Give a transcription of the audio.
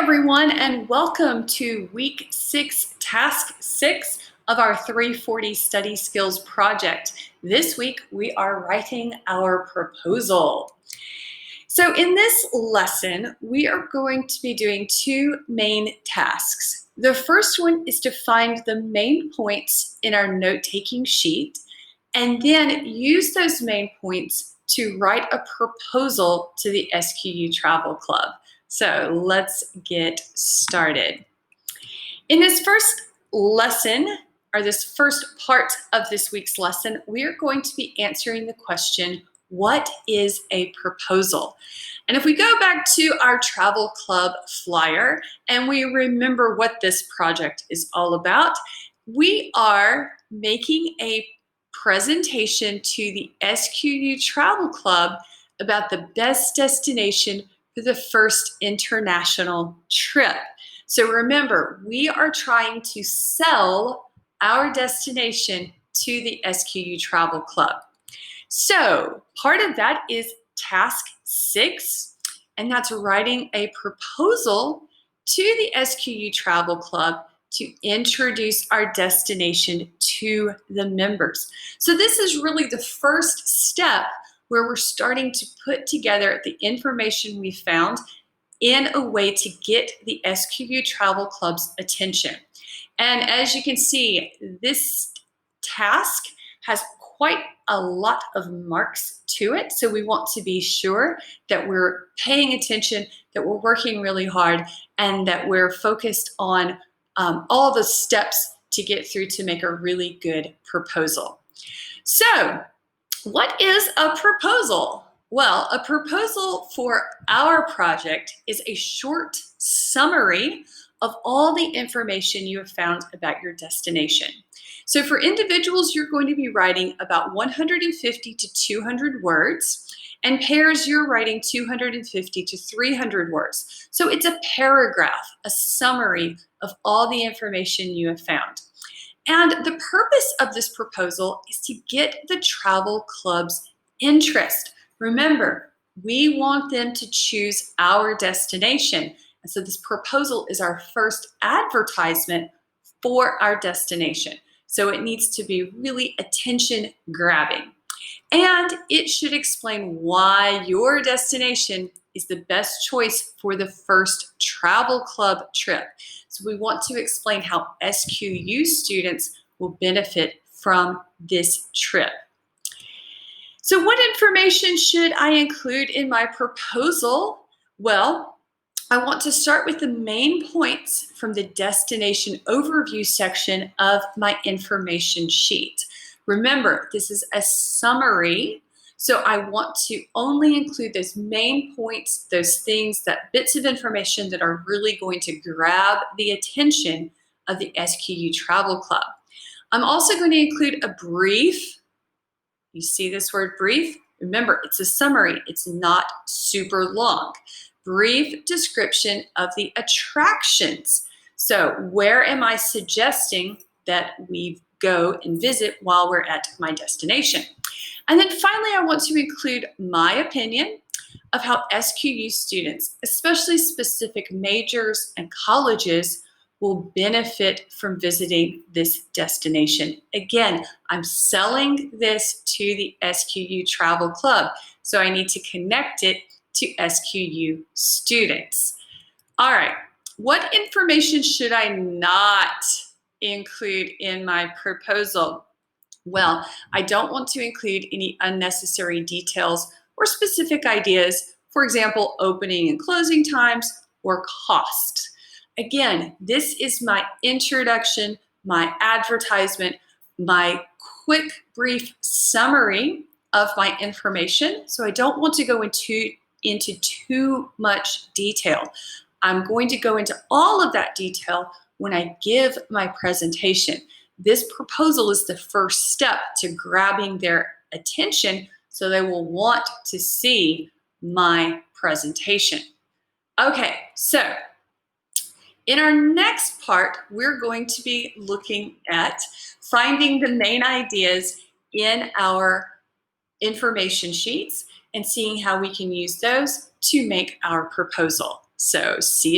everyone, and welcome to week 6, task 6 of our 340 study skills project. This week we are writing our proposal. So in this lesson, we are going to be doing two main tasks. The first one is to find the main points in our note-taking sheet, and then use those main points to write a proposal to the SQU Travel Club. So let's get started. In this first lesson, or this first part of this week's lesson, we are going to be answering the question, what is a proposal? And if we go back to our travel club flyer and we remember what this project is all about, we are making a presentation to the SQU Travel Club about the best destination for the first international trip. So remember, we are trying to sell our destination to the SQU Travel Club. So part of that is task 6, and that's writing a proposal to the SQU Travel Club to introduce our destination to the members. So this is really the first step where we're starting to put together the information we found in a way to get the SQU Travel Club's attention. And as you can see, this task has quite a lot of marks to it. So we want to be sure that we're paying attention, that we're working really hard, and that we're focused on all the steps to get through to make a really good proposal. So, what is a proposal? Well, a proposal for our project is a short summary of all the information you have found about your destination. So for individuals, you're going to be writing about 150 to 200 words, and pairs, you're writing 250 to 300 words. So it's a paragraph, a summary of all the information you have found. And the purpose of this proposal is to get the travel club's interest. Remember, we want them to choose our destination. And so this proposal is our first advertisement for our destination. So it needs to be really attention grabbing. And it should explain why your destination is the best choice for the first travel club trip. So we want to explain how SQU students will benefit from this trip. So what information should I include in my proposal? Well, I want to start with the main points from the destination overview section of my information sheet. Remember, this is a summary, so I want to only include those main points, those things, that bits of information that are really going to grab the attention of the SQU Travel Club. I'm also going to include a brief. You see this word brief? Remember, it's a summary. It's not super long. Brief description of the attractions. So where am I suggesting that we go and visit while we're at my destination? And then finally, I want to include my opinion of how SQU students, especially specific majors and colleges, will benefit from visiting this destination. Again, I'm selling this to the SQU Travel Club, so I need to connect it to SQU students. All right, what information should I not include in my proposal? Well, I don't want to include any unnecessary details or specific ideas, for example, opening and closing times or cost. Again, this is my introduction, my advertisement, my quick, brief summary of my information. So I don't want to go into too much detail. I'm going to go into all of that detail when I give my presentation. This proposal is the first step to grabbing their attention so they will want to see my presentation. Okay, so in our next part, we're going to be looking at finding the main ideas in our information sheets and seeing how we can use those to make our proposal. So see you